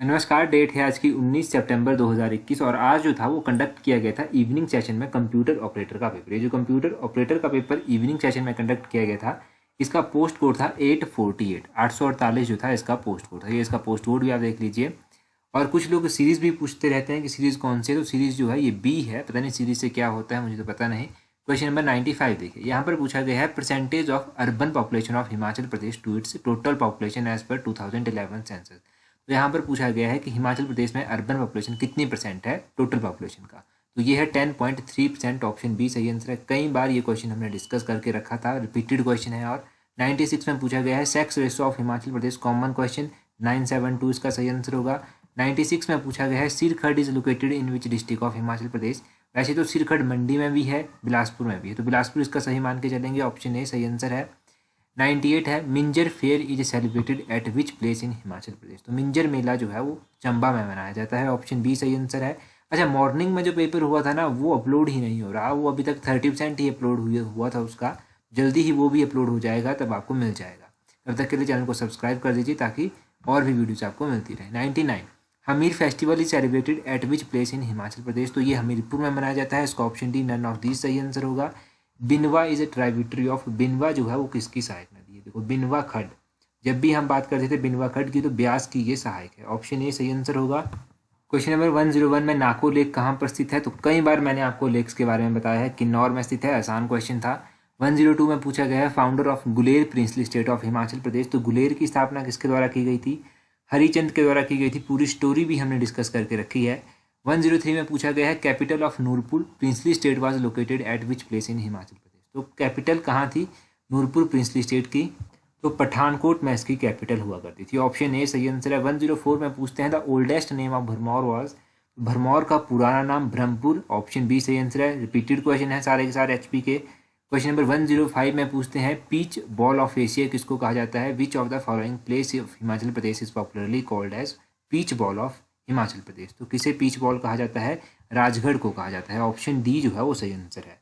नमस्कार। डेट है आज की 19 सितंबर 2021 और आज जो था वो कंडक्ट किया गया था इवनिंग सेशन में कंप्यूटर ऑपरेटर का पेपर। ये जो कंप्यूटर ऑपरेटर का पेपर इवनिंग सेशन में कंडक्ट किया गया था, इसका पोस्ट कोड था 848 जो था इसका पोस्ट कोड था। ये इसका पोस्ट कोड भी आप देख लीजिए। और कुछ लोग सीरीज़ भी पूछते रहते हैं कि सीरीज़ कौन सी है, तो सीरीज़ जो है ये बी है। पता नहीं सीरीज़ से क्या होता है, मुझे तो पता नहीं। क्वेश्चन नंबर 95 देखिए, यहाँ पर पूछा गया है percentage of urban population of Himachal Pradesh to its total population as per 2011 census. तो यहाँ पर पूछा गया है कि हिमाचल प्रदेश में अर्बन पॉपुलेशन कितनी परसेंट है टोटल पॉपुलेशन का। तो ये है 10.3%, ऑप्शन बी सही आंसर है। कई बार ये क्वेश्चन हमने डिस्कस करके रखा था, रिपीटेड क्वेश्चन है। और 96 में पूछा गया है sex ratio of Himachal Pradesh, common question 972 इसका सही आंसर होगा। 96 में पूछा गया है Sirkhad is located in which district of Himachal Pradesh. वैसे तो सिरखड़ मंडी में भी है, बिलासपुर में भी है, तो बिलासपुर इसका सही मान के चलेंगे, ऑप्शन ए सही आंसर है। 98 है Minjar fair is celebrated at which place in Himachal Pradesh. तो मिंजर मेला जो है वो चंबा में मनाया जाता है, ऑप्शन बी सही आंसर है। अच्छा, मॉर्निंग में जो पेपर हुआ था ना वो अपलोड ही नहीं हो रहा, वो अभी तक 30% ही अपलोड हुआ था उसका। जल्दी ही वो भी अपलोड हो जाएगा, तब आपको मिल जाएगा। तब तक के लिए चैनल को सब्सक्राइब कर दीजिए ताकि और भी वीडियोज आपको मिलती रहे। 99 Hamir festival is celebrated at which place in Himachal Pradesh. तो ये हमीरपुर में मनाया जाता है, इसका option D none of this सही आंसर होगा। Binwa is a tributary of, Binwa जो है वो किसकी सहायक नदी है। देखो बिनवा खड्ड, जब भी हम बात करते थे बिनवा खड्ड की तो ब्यास की ये सहायक है, ऑप्शन ए सही आंसर होगा। क्वेश्चन नंबर 101 में नाको लेक कहाँ पर स्थित है। तो कई बार मैंने आपको लेक्स के बारे में बताया है, किन्नौर में स्थित है, आसान क्वेश्चन था। 102 में पूछा गया है founder of Guler princely state of Himachal Pradesh. तो गुलेर की स्थापना किसके द्वारा की गई थी, हरिचंद के द्वारा की गई थी। पूरी स्टोरी भी हमने डिस्कस करके रखी है। 103 में पूछा गया है capital of Nurpur princely state was located at which place in Himachal Pradesh. तो कैपिटल कहाँ थी नूरपुर प्रिंसली स्टेट की, तो पठानकोट में इसकी कैपिटल हुआ करती थी, ऑप्शन ए सही आंसर है। 104 में पूछते हैं the oldest name of Bharmour was, Bharmour का पुराना नाम ब्रह्मपुर, ऑप्शन बी सही आंसर है। रिपीटेड क्वेश्चन है सारे के सारे एचपी के। क्वेश्चन नंबर 105 में पूछते हैं पीच बॉल ऑफ एशिया किसको कहा जाता है। Which of the following place of Himachal Pradesh is popularly called as peach bowl of Himachal Pradesh. तो किसे पीच बॉल कहा जाता है, राजगढ़ को कहा जाता है, ऑप्शन डी जो है वो सही आंसर है।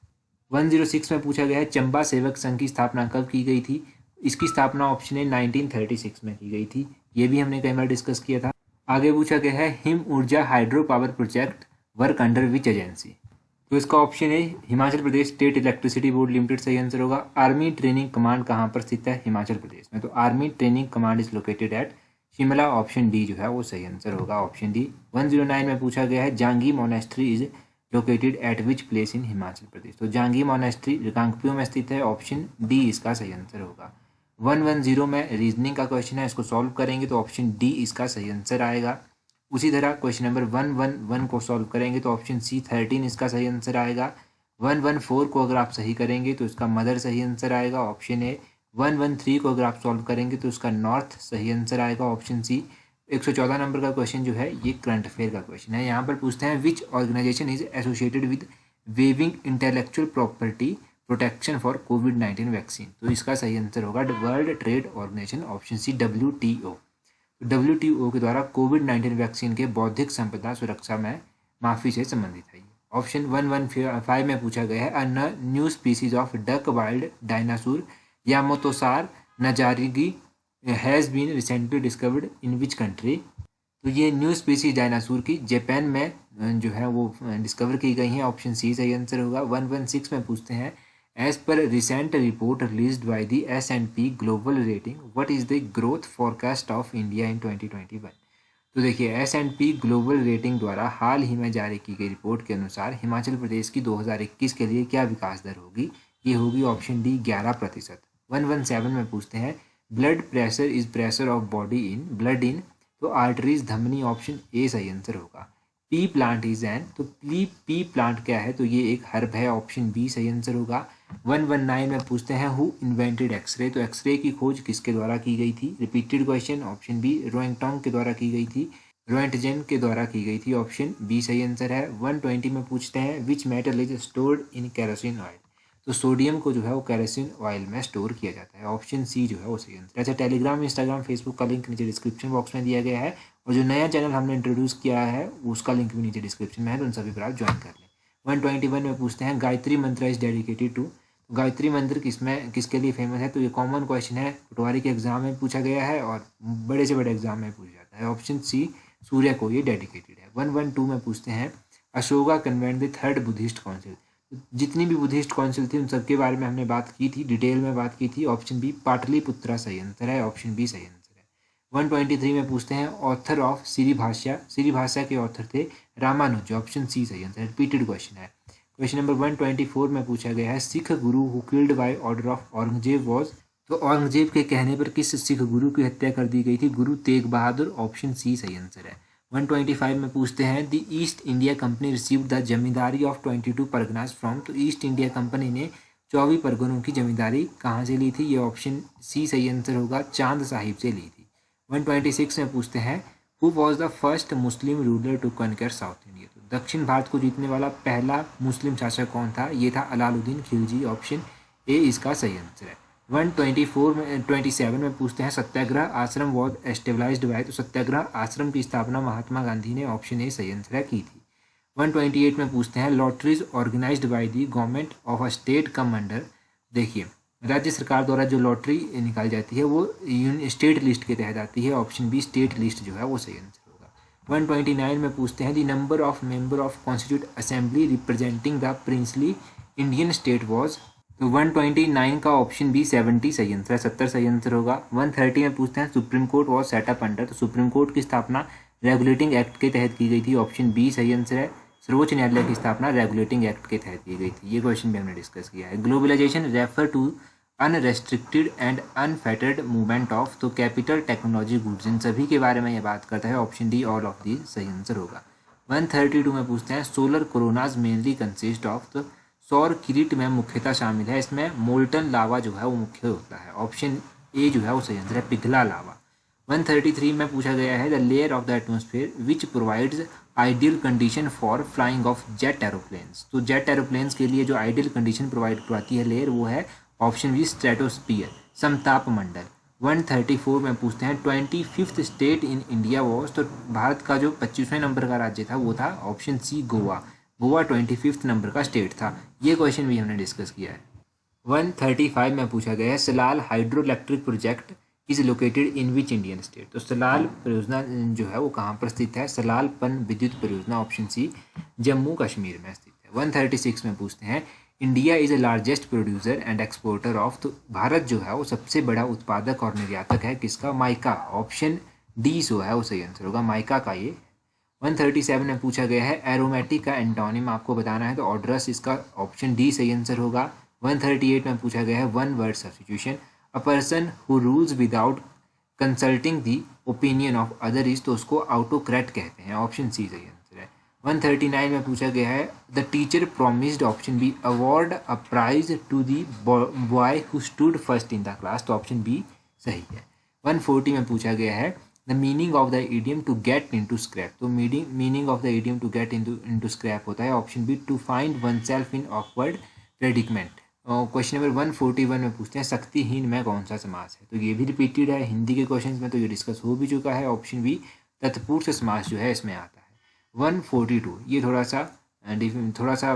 106 में पूछा गया है चंबा सेवक संघ की स्थापना कब की गई थी। इसकी स्थापना ऑप्शन ए 1936 में की गई थी, ये भी हमने कई बार डिस्कस किया था। आगे पूछा गया है हिम ऊर्जा hydro power project work under which agency. तो इसका ऑप्शन है Himachal Pradesh state electricity board limited सही आंसर होगा। आर्मी ट्रेनिंग कमांड कहाँ पर स्थित है, हिमाचल प्रदेश में। तो army training command is located eight Shimla, option D जो है वो सही आंसर होगा, ऑप्शन डी। 109 में पूछा गया है Jangi monastery is located at which place in Himachal Pradesh. तो जांगी मोनेस्ट्री रिकांगपिओ में स्थित है, ऑप्शन डी इसका सही आंसर होगा। 110 में रीजनिंग का क्वेश्चन है, इसको सॉल्व करेंगे तो ऑप्शन डी इसका सही आंसर आएगा। उसी तरह क्वेश्चन नंबर 111 को सॉल्व करेंगे तो ऑप्शन सी 13 इसका सही आंसर आएगा। 114 को अगर आप सही करेंगे तो इसका मदर सही आंसर आएगा, ऑप्शन ए। 113 को अगर आप सॉल्व करेंगे तो इसका नॉर्थ सही आंसर आएगा, ऑप्शन सी। 114 नंबर का क्वेश्चन जो है ये करंट अफेयर का क्वेश्चन है। यहाँ पर पूछते हैं which organisation is associated with waiving intellectual property protection for कोविड-19 वैक्सीन। तो इसका सही आंसर होगा world trade organisation, option C WTO। WTO के द्वारा कोविड-19 वैक्सीन के बौद्धिक संपदा सुरक्षा में माफी से संबंधित है। ऑप्शन 115 में पूछा गया है a new species of duck wild dinosaur Yamatosaurus नजारिगी has been recently discovered in which country. तो ये न्यू स्पीसीज डायनासोर की जापान में जो है वो डिस्कवर की गई हैं, ऑप्शन सी सही आंसर होगा। 116 में पूछते हैं as per recent report released by the S&P global rating what is the growth forecast of India in 2021। तो देखिए S&P ग्लोबल रेटिंग द्वारा हाल ही में जारी की गई रिपोर्ट के अनुसार हिमाचल प्रदेश की 2021 के लिए क्या विकास दर होगी, ये होगी ऑप्शन डी 11%। 117 में पूछते हैं blood pressure is pressure of body in blood in, तो आर्टरीज धमनी, ऑप्शन ए सही आंसर होगा। पी प्लांट इज एन, तो पी प्लांट क्या है, तो ये एक हर्ब है, ऑप्शन बी सही आंसर होगा। 119 में पूछते हैं हु इन्वेंटेड एक्सरे, तो एक्सरे की खोज किसके द्वारा की गई थी। रिपीटेड क्वेश्चन, ऑप्शन बी रोएंगटोंग के द्वारा की गई थी, रोएंटजेन के द्वारा की गई थी, ऑप्शन बी सही आंसर है। 120 में पूछते हैं which metal is stored in kerosene oil, तो सोडियम को जो है वो केरोसिन ऑयल में स्टोर किया जाता है, ऑप्शन सी जो है वो सही आंसर। अच्छा, टेलीग्राम इंस्टाग्राम फेसबुक का लिंक नीचे डिस्क्रिप्शन बॉक्स में दिया गया है, और जो नया चैनल हमने इंट्रोड्यूस किया है उसका लिंक भी नीचे डिस्क्रिप्शन में है, तो उन सभी पर आप ज्वाइन कर लें। 121 में पूछते हैं गायत्री मंत्र इज डेडिकेटेड टू, गायत्री मंत्र किसके लिए फेमस है, तो ये कॉमन क्वेश्चन है, पटवारी के एग्जाम में पूछा गया है और बड़े से बड़े एग्जाम में पूछा जाता है, ऑप्शन सी सूर्य को ये डेडिकेटेड है। 112 में पूछते हैं Ashoka convent the third Buddhist council. जितनी भी बुद्धिस्ट काउंसिल थी उन सबके बारे में हमने बात की थी, डिटेल में बात की थी। ऑप्शन बी पाटलिपुत्रा सही आंसर है, ऑप्शन बी सही आंसर है। 123 में पूछते हैं ऑथर ऑफ सिरिभाषा। सिरिभाषा के ऑथर थे रामानुज, ऑप्शन सी सही आंसर है। रिपीटेड क्वेश्चन है। क्वेश्चन नंबर 124 में पूछा गया है सिख गुरु who killed by order of Aurangzeb was. तो औरंगजेब के कहने पर किस सिख गुरु की हत्या कर दी गई थी? गुरु तेग बहादुर, ऑप्शन सी सही आंसर है। 125 में पूछते हैं the east India company received the zamindari of 22 Parganas from. तो ईस्ट इंडिया कंपनी ने 24 परगनों की जमींदारी कहाँ से ली थी? ये ऑप्शन सी सही आंसर होगा, चांद साहिब से ली थी। 126 में पूछते हैं who was the first Muslim ruler to conquer South India. तो दक्षिण भारत को जीतने वाला पहला मुस्लिम शासक कौन था? ये था अलाउद्दीन खिलजी, ऑप्शन ए इसका सही आंसर है। 127 में पूछते हैं सत्याग्रह आश्रम वॉज एस्टेब्लाइज्ड बाय। तो सत्याग्रह आश्रम की स्थापना महात्मा गांधी ने, ऑप्शन ए सही आंसर है, की थी। 128 में पूछते हैं lotteries organised by the government of a state come under. देखिए राज्य सरकार द्वारा जो लॉटरी निकाली जाती है वो स्टेट लिस्ट के तहत आती है, ऑप्शन बी स्टेट लिस्ट जो है वो सही आंसर होगा। 129 में पूछते हैं the number of member of constitute assembly representing the princely Indian state was. तो 129 का ऑप्शन बी 70 सही आंसर है, 70 सही आंसर होगा। 130 में पूछते हैं supreme court was setup under. तो सुप्रीम कोर्ट की स्थापना रेगुलेटिंग एक्ट के तहत की गई थी, ऑप्शन बी सही आंसर है। सर्वोच्च न्यायालय की स्थापना रेगुलेटिंग एक्ट के तहत की गई थी। ये क्वेश्चन भी हमने डिस्कस किया है। Globalisation refer to unrestricted and unfettered movement of. तो कैपिटल टेक्नोलॉजी गुड्स, इन सभी के बारे में ये बात करता है, option D all of the सही आंसर होगा। 132 में पूछते हैं solar coronas mainly consist of. तो सौर किरीट में मुख्यतः शामिल है, इसमें मोल्टन लावा जो है वो मुख्य होता है, ऑप्शन ए जो है वो सही आंसर है, पिघला लावा। 133 में पूछा गया है the layer of the atmosphere which provides ideal condition for flying of jet aeroplanes. तो जेट एरोप्लेन्स के लिए जो आइडियल कंडीशन प्रोवाइड करवाती है लेयर वो है ऑप्शन बी स्ट्रेटोस्फीयर, समताप मंडल। 134 में पूछते हैं 25th state in India was. तो भारत का जो 25वें नंबर का राज्य था वो था option C Goa. Goa 25th number का स्टेट था। ये क्वेश्चन भी हमने डिस्कस किया है। 135 में पूछा गया है Salal hydro electric project is located in which Indian state. तो सलाल परियोजना जो है वो कहाँ पर स्थित है? सलाल पन विद्युत परियोजना, ऑप्शन सी जम्मू कश्मीर में स्थित है। 136 में पूछते हैं India is the largest producer and exporter of. तो भारत जो है वो सबसे बड़ा उत्पादक और निर्यातक है किसका? माइका, ऑप्शन डी जो है वो सही आंसर होगा, माइका का ये। 137 में पूछा गया है एरोमेटिक का एंटोनिम आपको बताना है, तो ऑड्रस इसका ऑप्शन डी सही आंसर होगा। 138 में पूछा गया है one word substitution a person who rules without consulting the opinion of other is. तो उसको ऑटोक्रेट कहते हैं, ऑप्शन सी सही आंसर है। 139 में पूछा गया है the teacher promised, option B award a prize to the boy who stood first in the class. तो ऑप्शन बी सही है। 140 में पूछा गया है the meaning of the idiom to get into scrap. तो meaning of the idiom to get into scrap होता है, option B to find oneself in awkward predicament. Question number 141 में पूछते हैं शक्तिहीन में कौन सा समास है? तो ये भी रिपीटेड है हिंदी के क्वेश्चन में, तो ये डिस्कस हो भी चुका है, ऑप्शन बी तत्पुरुष समास जो है इसमें आता है। 142 ये थोड़ा सा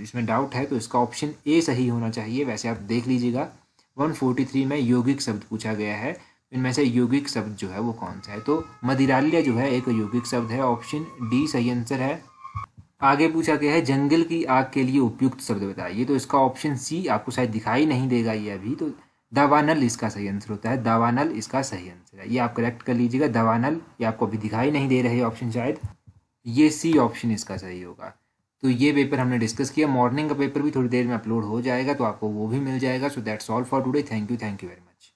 इसमें डाउट है, तो इसका ऑप्शन ए सही होना चाहिए, वैसे आप देख लीजिएगा। 143 में यौगिक शब्द पूछा गया है, इनमें से यौगिक शब्द जो है वो कौन सा है? तो मदिराल्य जो है एक यौगिक शब्द है, ऑप्शन डी सही आंसर है। आगे पूछा गया है जंगल की आग के लिए उपयुक्त शब्द बताइए। तो इसका ऑप्शन सी आपको शायद दिखाई नहीं देगा ये अभी, तो दावानल इसका सही आंसर होता है, दावानल इसका सही आंसर है, ये आप करेक्ट कर लीजिएगा। दावानल ये आपको अभी दिखाई नहीं दे रहे ऑप्शन, शायद ये सी ऑप्शन इसका सही होगा। तो ये पेपर हमने डिस्कस किया। मॉर्निंग का पेपर भी थोड़ी देर में अपलोड हो जाएगा, तो आपको वो भी मिल जाएगा। So that's all for today. Thank you very much.